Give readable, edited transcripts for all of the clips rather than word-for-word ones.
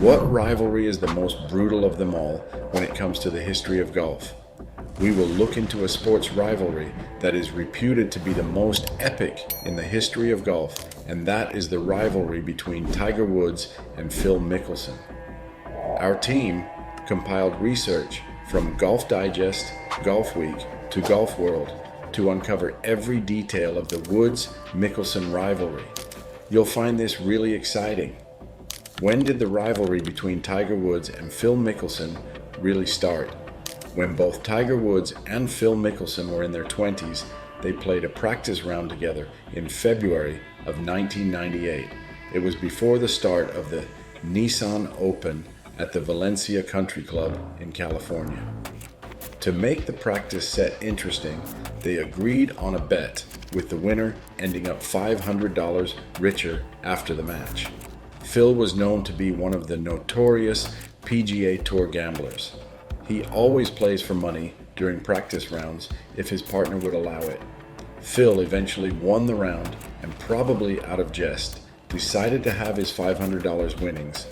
What rivalry is the most brutal of them all when it comes to the history of golf? We will look into a sports rivalry that is reputed to be the most epic in the history of golf, and that is the rivalry between Tiger Woods and Phil Mickelson. Our team compiled research from Golf Digest, Golf Week, to Golf World to uncover every detail of the Woods-Mickelson rivalry. You'll find this really exciting. When did the rivalry between Tiger Woods and Phil Mickelson really start? When both Tiger Woods and Phil Mickelson were in their 20s, they played a practice round together in February of 1998. It was before the start of the Nissan Open at the Valencia Country Club in California. To make the practice set interesting, they agreed on a bet, with the winner ending up $500 richer after the match. Phil was known to be one of the notorious PGA Tour gamblers. He always plays for money during practice rounds if his partner would allow it. Phil eventually won the round and, probably out of jest, decided to have his $500 winnings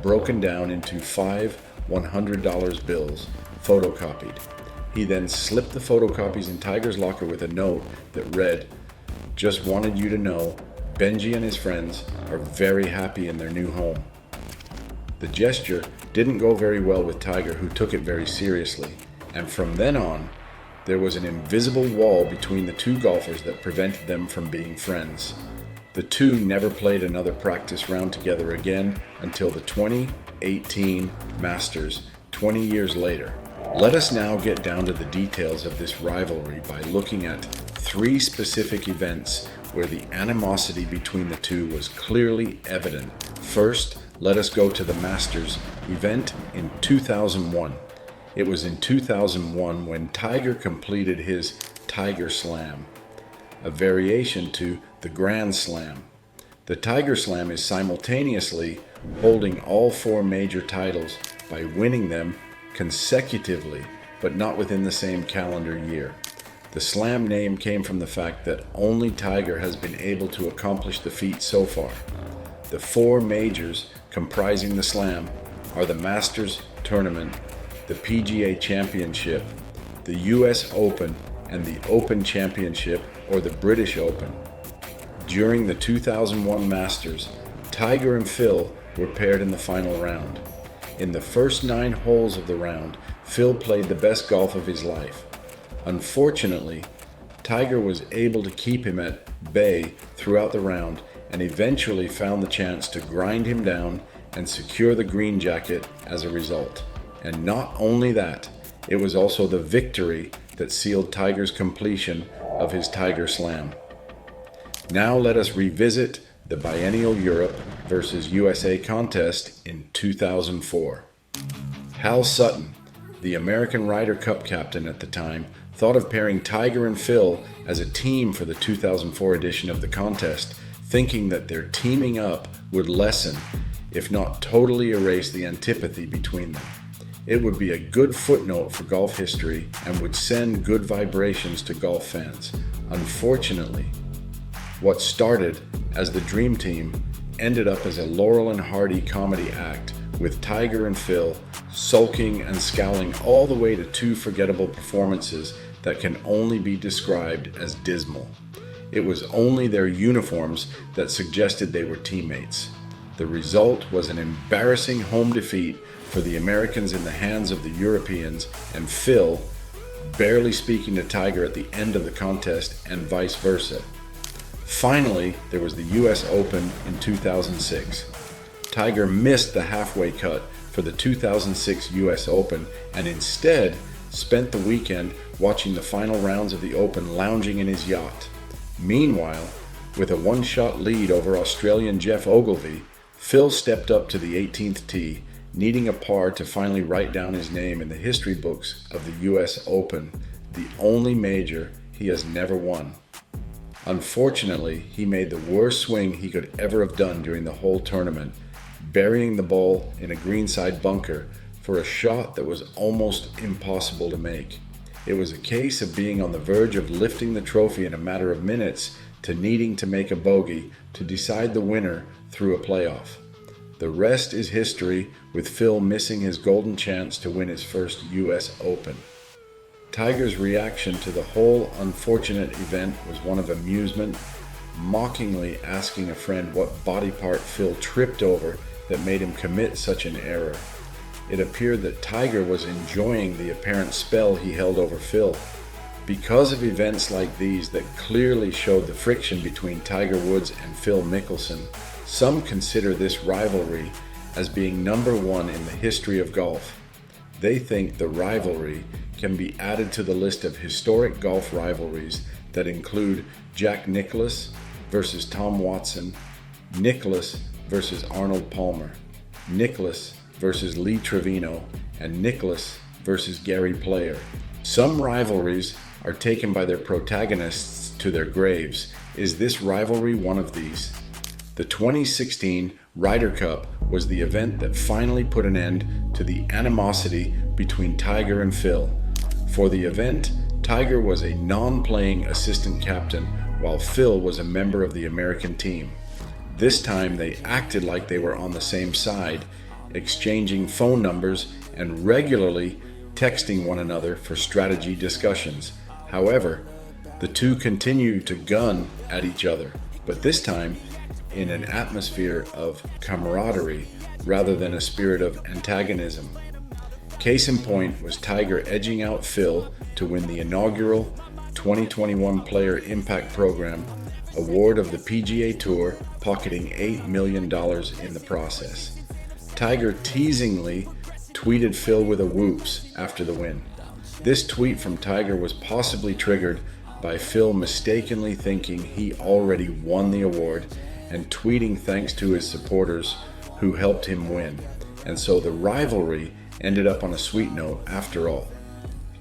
broken down into 5 $100 bills photocopied. He then slipped the photocopies in Tiger's locker with a note that read, "Just wanted you to know Benji and his friends are very happy in their new home." The gesture didn't go very well with Tiger, who took it very seriously, and from then on, there was an invisible wall between the two golfers that prevented them from being friends. The two never played another practice round together again until the 2018 Masters, 20 years later. Let us now get down to the details of this rivalry by looking at 3 specific events where the animosity between the two was clearly evident. First, let us go to the Masters event in 2001. It was in 2001 when Tiger completed his Tiger Slam, a variation to the Grand Slam. The Tiger Slam is simultaneously holding all 4 major titles by winning them consecutively, but not within the same calendar year. The Slam name came from the fact that only Tiger has been able to accomplish the feat so far. The 4 majors comprising the Slam are the Masters Tournament, the PGA Championship, the US Open, and the Open Championship, or the British Open. During the 2001 Masters, Tiger and Phil were paired in the final round. In the first 9 holes of the round, Phil played the best golf of his life. Unfortunately, Tiger was able to keep him at bay throughout the round and eventually found the chance to grind him down and secure the green jacket as a result. And not only that, it was also the victory that sealed Tiger's completion of his Tiger Slam. Now let us revisit the biennial Europe versus USA contest in 2004. Hal Sutton, the American Ryder Cup captain at the time, thought of pairing Tiger and Phil as a team for the 2004 edition of the contest, thinking that their teaming up would lessen, if not totally erase, the antipathy between them. It would be a good footnote for golf history and would send good vibrations to golf fans. Unfortunately, what started as the Dream Team ended up as a Laurel and Hardy comedy act, with Tiger and Phil sulking and scowling all the way to 2 forgettable performances that can only be described as dismal. It was only their uniforms that suggested they were teammates. The result was an embarrassing home defeat for the Americans in the hands of the Europeans, and Phil barely speaking to Tiger at the end of the contest, and vice versa. Finally, there was the US Open in 2006. Tiger missed the halfway cut for the 2006 US Open and instead spent the weekend watching the final rounds of the Open lounging in his yacht. Meanwhile, with a 1-shot lead over Australian Jeff Ogilvy, Phil stepped up to the 18th tee, needing a par to finally write down his name in the history books of the US Open, the only major he has never won. Unfortunately, he made the worst swing he could ever have done during the whole tournament, burying the ball in a greenside bunker for a shot that was almost impossible to make. It was a case of being on the verge of lifting the trophy in a matter of minutes to needing to make a bogey to decide the winner through a playoff. The rest is history, with Phil missing his golden chance to win his first US Open. Tiger's reaction to the whole unfortunate event was one of amusement, mockingly asking a friend what body part Phil tripped over that made him commit such an error. It appeared that Tiger was enjoying the apparent spell he held over Phil. Because of events like these that clearly showed the friction between Tiger Woods and Phil Mickelson, some consider this rivalry as being number one in the history of golf. They think the rivalry can be added to the list of historic golf rivalries that include Jack Nicklaus versus Tom Watson, Nicklaus versus Arnold Palmer, Nicklaus versus Lee Trevino, and Nicklaus versus Gary Player. Some rivalries are taken by their protagonists to their graves. Is this rivalry one of these? The 2016 Ryder Cup was the event that finally put an end to the animosity between Tiger and Phil. For the event, Tiger was a non-playing assistant captain, while Phil was a member of the American team. This time they acted like they were on the same side, exchanging phone numbers and regularly texting one another for strategy discussions. However, the two continued to gun at each other, but this time in an atmosphere of camaraderie rather than a spirit of antagonism. Case in point was Tiger edging out Phil to win the inaugural 2021 Player Impact Program award of the PGA Tour, pocketing $8 million in the process. Tiger teasingly tweeted Phil with a whoops after the win. This tweet from Tiger was possibly triggered by Phil mistakenly thinking he already won the award and tweeting thanks to his supporters who helped him win. And so the rivalry ended up on a sweet note after all.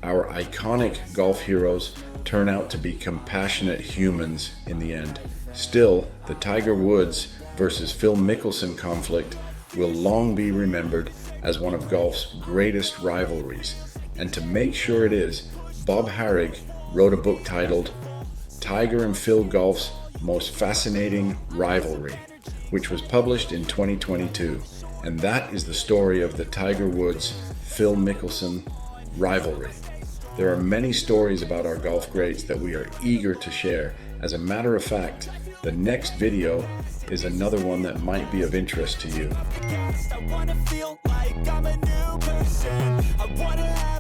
Our iconic golf heroes turn out to be compassionate humans in the end. Still, the Tiger Woods versus Phil Mickelson conflict will long be remembered as one of golf's greatest rivalries. And to make sure it is, Bob Harig wrote a book titled Tiger and Phil Golf's Most Fascinating Rivalry, which was published in 2022. And that is the story of the Tiger Woods-Phil Mickelson rivalry. There are many stories about our golf greats that we are eager to share. As a matter of fact, the next video is another one that might be of interest to you. I wanna feel like I'm a new person. I wanna have